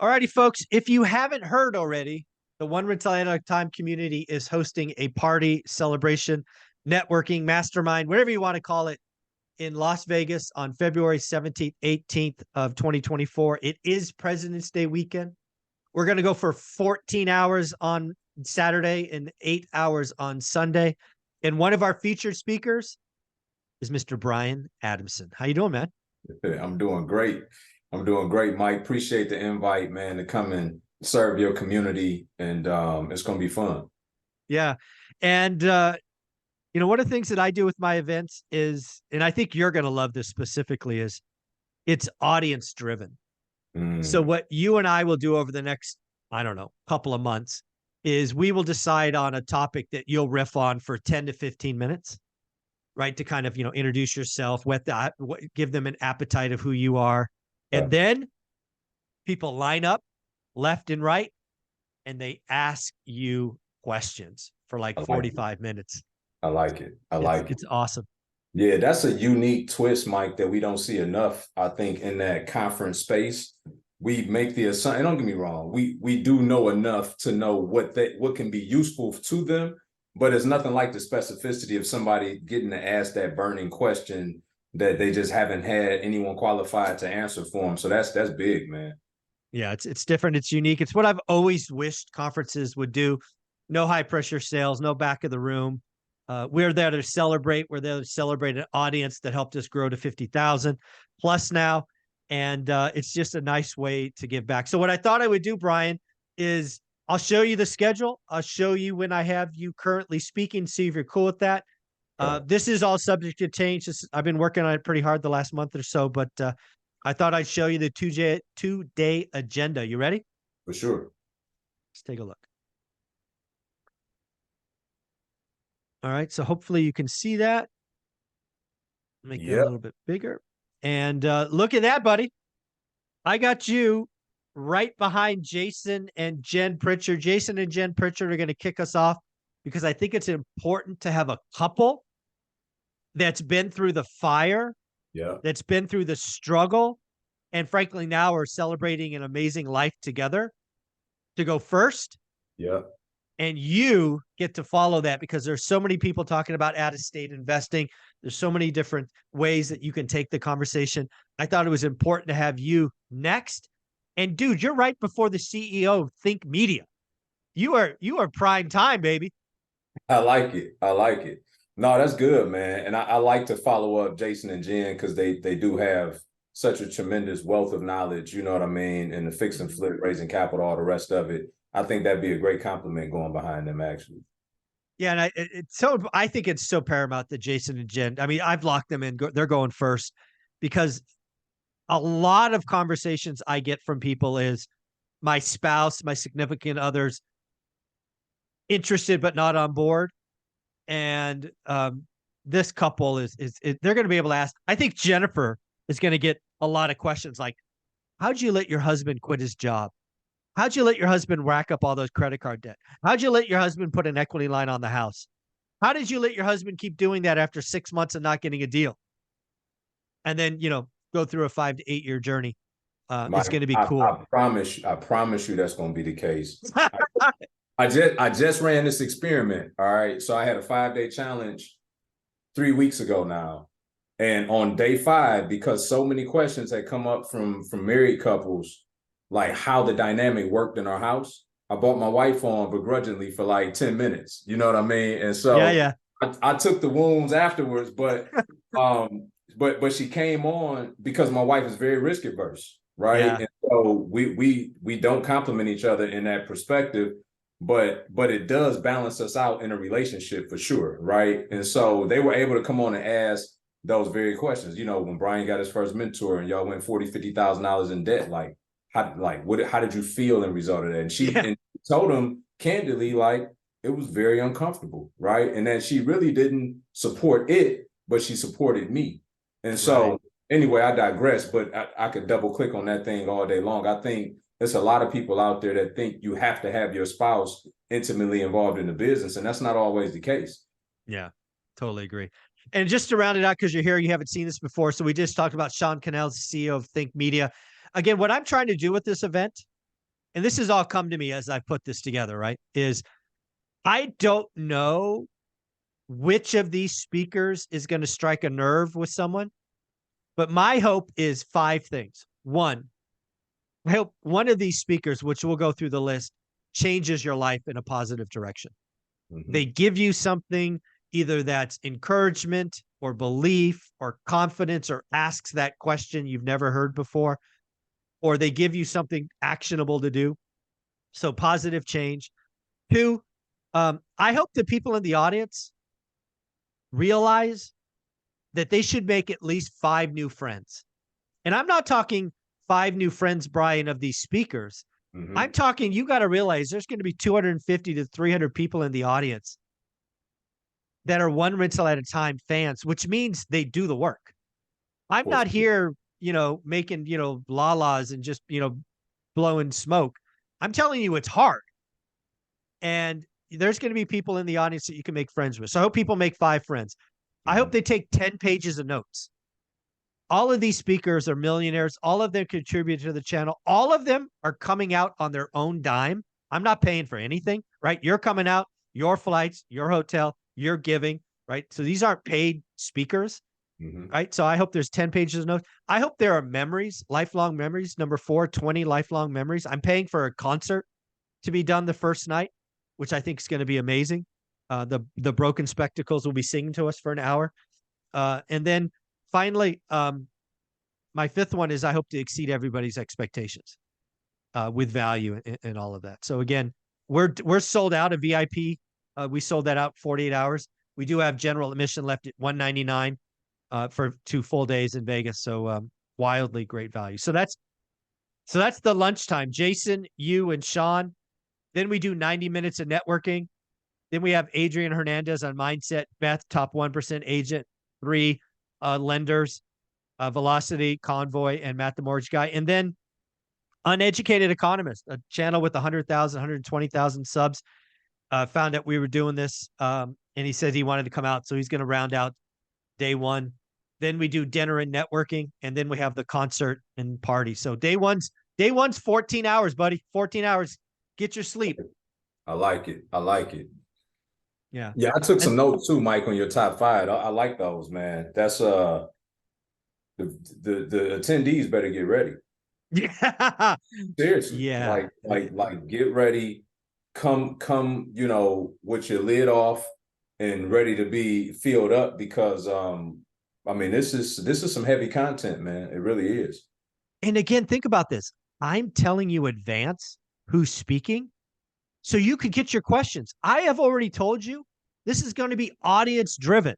Alrighty, folks. If you haven't heard already, the One Rental at a Time community is hosting a party, celebration, networking, mastermind, whatever you want to call it, in Las Vegas on February 17th, 18th of 2024. It is President's Day weekend. We're going to go for 14 hours on Saturday and 8 hours on Sunday. And one of our featured speakers is Mr. Brian Adamson. How you doing, man? I'm doing great. I'm doing great, Mike. Appreciate the invite, man, to come and serve your community, and it's going to be fun. Yeah. And, one of the things that I do with my events is, and I think you're going to love this specifically, is it's audience driven. So what you and I will do over the next, I don't know, couple of months is we will decide on a topic that you'll riff on for 10 to 15 minutes, right? To kind of, introduce yourself, give them an appetite of who you are. And then people line up left and right, and they ask you questions for like 45 minutes. I like it. It's awesome. Yeah, that's a unique twist, Mike, that we don't see enough, I think, in that conference space. We make the assumption, and don't get me wrong, we do know enough to know what can be useful to them, but it's nothing like the specificity of somebody getting to ask that burning question that they just haven't had anyone qualified to answer for them. So that's big, man. Yeah, it's different. It's unique. It's what I've always wished conferences would do. No high pressure sales, no back of the room. We're there to celebrate. We're there to celebrate an audience that helped us grow to 50,000 plus now. And it's just a nice way to give back. So what I thought I would do, Brian, is I'll show you the schedule. I'll show you when I have you currently speaking, see if you're cool with that. This is all subject to change. I've been working on it pretty hard the last month or so, but I thought I'd show you the two-day agenda. You ready? For sure. Let's take a look. All right, so hopefully you can see that. Make that a little bit bigger. And look at that, buddy. I got you right behind Jason and Jen Pritchard. Jason and Jen Pritchard are going to kick us off because I think it's important to have a couple that's been through the fire, that's been through the struggle, and frankly, now are celebrating an amazing life together to go first. Yeah. And you get to follow that because there's so many people talking about out-of-state investing. There's so many different ways that you can take the conversation. I thought it was important to have you next. And dude, you're right before the CEO of Think Media. You are prime time, baby. I like it. No, that's good, man. And I like to follow up Jason and Jen because they do have such a tremendous wealth of knowledge, you know what I mean, and the fix and flip, raising capital, all the rest of it. I think that'd be a great compliment going behind them, actually. Yeah, and I think it's so paramount that Jason and Jen, I mean, I've locked them in. They're going first because a lot of conversations I get from people is my spouse, my significant others interested but not on board. And this couple is they're going to be able to ask. I think Jennifer is going to get a lot of questions like, how'd you let your husband quit his job? How'd you let your husband rack up all those credit card debt? How'd you let your husband put an equity line on the house? How did you let your husband keep doing that after 6 months of not getting a deal? And then, go through a 5 to 8 year journey. It's going to be cool. I promise you that's going to be the case. I just ran this experiment. All right. So I had a 5-day challenge 3 weeks ago now. And on day 5, because so many questions had come up from married couples, like how the dynamic worked in our house, I brought my wife on begrudgingly for like 10 minutes. You know what I mean? And so yeah. I took the wounds afterwards, but but she came on because my wife is very risk averse, right? Yeah. And so we don't complement each other in that perspective, but it does balance us out in a relationship for sure, right? And so they were able to come on and ask those very questions. When Brian got his first mentor and y'all went $40,000-$50,000 in debt, like how did you feel in result of that? And she told him candidly, like, it was very uncomfortable, right? And then she really didn't support it, but she supported me. And so anyway, I digress, but I could double click on that thing all day long. I think there's a lot of people out there that think you have to have your spouse intimately involved in the business, and that's not always the case. Yeah, totally agree. And just to round it out, because you're here, you haven't seen this before. So we just talked about Sean Cannell, CEO of Think Media. Again, what I'm trying to do with this event and this has all come to me as I put this together, right? Is I don't know which of these speakers is going to strike a nerve with someone, but my hope is 5 things. One, I hope one of these speakers, which we'll go through the list, changes your life in a positive direction. They give you something either that's encouragement or belief or confidence or asks that question you've never heard before, or they give you something actionable to do. So positive change. 2, I hope the people in the audience realize that they should make at least 5 new friends. And I'm not talking 5 new friends, Brian, of these speakers. I'm talking, you got to realize there's going to be 250 to 300 people in the audience that are one rental at a time fans, which means they do the work. I'm not here, making, la-las and just, blowing smoke. I'm telling you, it's hard. And there's going to be people in the audience that you can make friends with. So I hope people make 5 friends. I hope they take 10 pages of notes. All of these speakers are millionaires. All of them contribute to the channel. All of them are coming out on their own dime. I'm not paying for anything, right? You're coming out, your flights, your hotel, you're giving, right? So these aren't paid speakers, right? So I hope there's 10 pages of notes. I hope there are memories, lifelong memories. Number 4, 20 lifelong memories. I'm paying for a concert to be done the first night, which I think is going to be amazing. The Broken Spectacles will be singing to us for an hour. And then finally, my 5th one is I hope to exceed everybody's expectations with value and all of that. So again, we're sold out of VIP. We sold that out 48 hours. We do have general admission left at $199 for 2 full days in Vegas. So wildly great value. So that's the lunchtime. Jason, you and Sean. Then we do 90 minutes of networking. Then we have Adrian Hernandez on mindset, Beth, top 1% agent, 3 lenders, Velocity, Convoy, and Matt the Mortgage Guy. And then Uneducated Economist, a channel with 100,000, 120,000 subs, found out we were doing this. And he said he wanted to come out. So he's going to round out day 1. Then we do dinner and networking. And then we have the concert and party. So day one's 14 hours, buddy. 14 hours. Get your sleep. I like it. I like it. Yeah. Yeah, I took some notes too, Mike, on your top 5. I like those, man. That's the attendees better get ready. Yeah. Seriously. Yeah. Like get ready. Come, with your lid off and ready to be filled up because this is some heavy content, man. It really is. And again, think about this. I'm telling you advance who's speaking so you could get your questions. I have already told you this is going to be audience driven.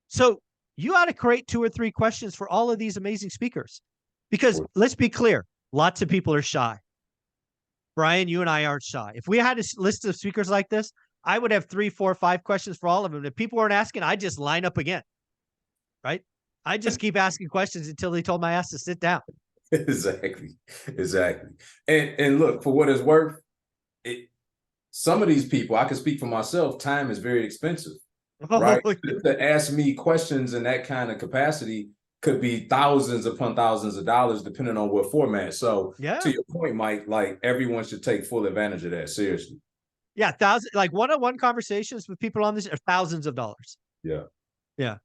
So you ought to create 2 or 3 questions for all of these amazing speakers because let's be clear. Lots of people are shy. Brian, you and I aren't shy. If we had a list of speakers like this, I would have 3, 4, 5 questions for all of them. If people weren't asking, I just line up again, right? I just keep asking questions until they told my ass to sit down. Exactly. And look, for what it's worth, some of these people, I can speak for myself, time is very expensive, right? To ask me questions in that kind of capacity could be thousands upon thousands of dollars, depending on what format. So to your point, Mike, like everyone should take full advantage of that. Seriously. Yeah. One-on-one conversations with people on this are thousands of dollars. Yeah. Yeah.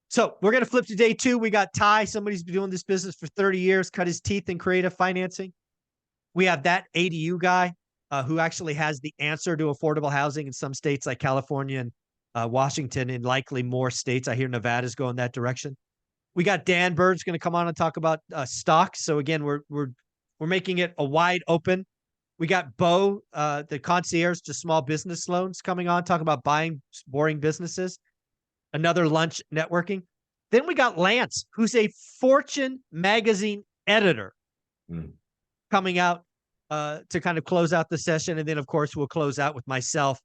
So we're going to flip to day 2. We got Ty. Somebody's been doing this business for 30 years, cut his teeth in creative financing. We have that ADU guy who actually has the answer to affordable housing in some states like California and Washington and likely more states. I hear Nevada's going that direction. We got Dan Bird's going to come on and talk about stocks. So again, we're making it a wide open. We got Bo, the concierge to small business loans, coming on, talking about buying boring businesses. Another lunch networking. Then we got Lance, who's a Fortune magazine editor, coming out to kind of close out the session. And then, of course, we'll close out with myself,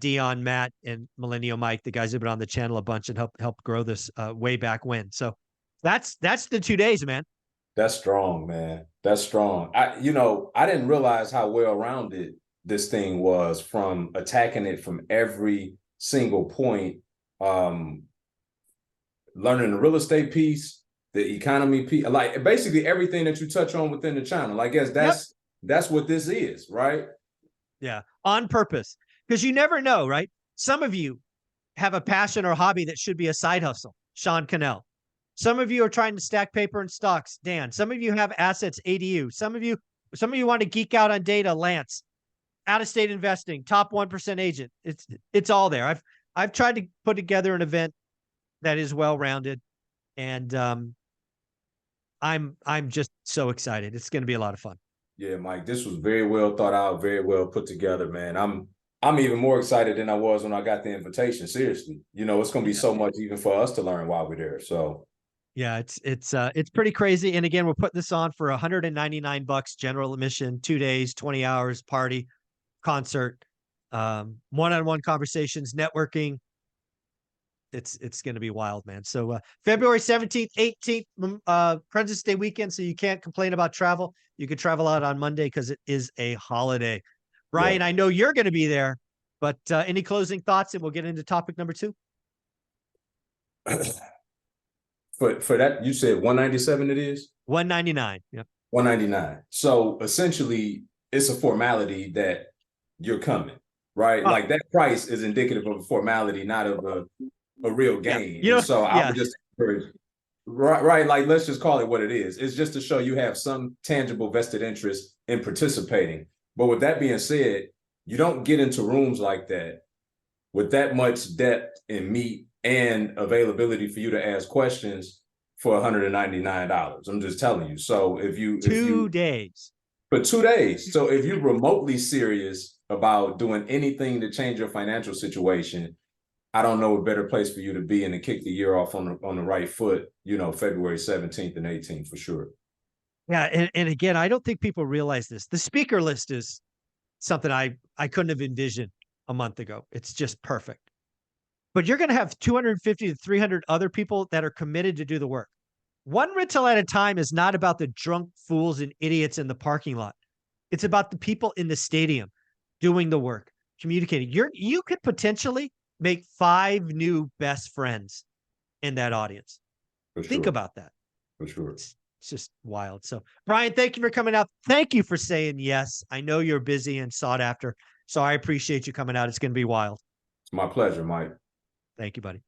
Dion, Matt, and Millennial Mike, the guys who've been on the channel a bunch and help grow this way back when. So that's the 2 days, man. That's strong, man. That's strong. I didn't realize how well-rounded this thing was, from attacking it from every single point. Learning the real estate piece, the economy piece, like basically everything that you touch on within the channel. I guess that's what this is, right? Yeah, on purpose. Because you never know, right? Some of you have a passion or hobby that should be a side hustle. Sean Cannell. Some of you are trying to stack paper and stocks. Dan. Some of you have assets. ADU. Some of you want to geek out on data. Lance. Out of state investing. Top 1% agent. It's all there. I've tried to put together an event that is well rounded, and I'm just so excited. It's going to be a lot of fun. Yeah, Mike, this was very well thought out, very well put together, man. I'm even more excited than I was when I got the invitation. Seriously, it's going to be so much even for us to learn while we're there. So yeah, it's pretty crazy. And again, we're putting this on for $199 general admission, 2 days, 20 hours, party, concert, one-on-one conversations, networking. It's going to be wild, man. So February 17th, 18th, President's Day weekend. So you can't complain about travel. You could travel out on Monday because it is a holiday. Ryan, yeah. I know you're going to be there, but any closing thoughts, and we'll get into topic number 2. For that, you said 197 it is? 199. Yep. 199. So essentially, it's a formality that you're coming, right? Oh. Like that price is indicative of a formality, not of a real gain. Yeah. And so I would just encourage, right, like let's just call it what it is. It's just to show you have some tangible vested interest in participating. But with that being said, you don't get into rooms like that with that much depth and meat and availability for you to ask questions for $199. I'm just telling you. So if you 2 days. For 2 days. So if you're remotely serious about doing anything to change your financial situation, I don't know a better place for you to be and to kick the year off on the right foot, February 17th and 18th for sure. Yeah, and again, I don't think people realize this. The speaker list is something I couldn't have envisioned a month ago. It's just perfect. But you're going to have 250 to 300 other people that are committed to do the work. One rental at a time is not about the drunk fools and idiots in the parking lot. It's about the people in the stadium doing the work, communicating. You could potentially make 5 new best friends in that audience. For sure. Think about that. For sure. It's just wild. So, Brian, thank you for coming out. Thank you for saying yes. I know you're busy and sought after, so I appreciate you coming out. It's going to be wild. It's my pleasure, Mike. Thank you, buddy.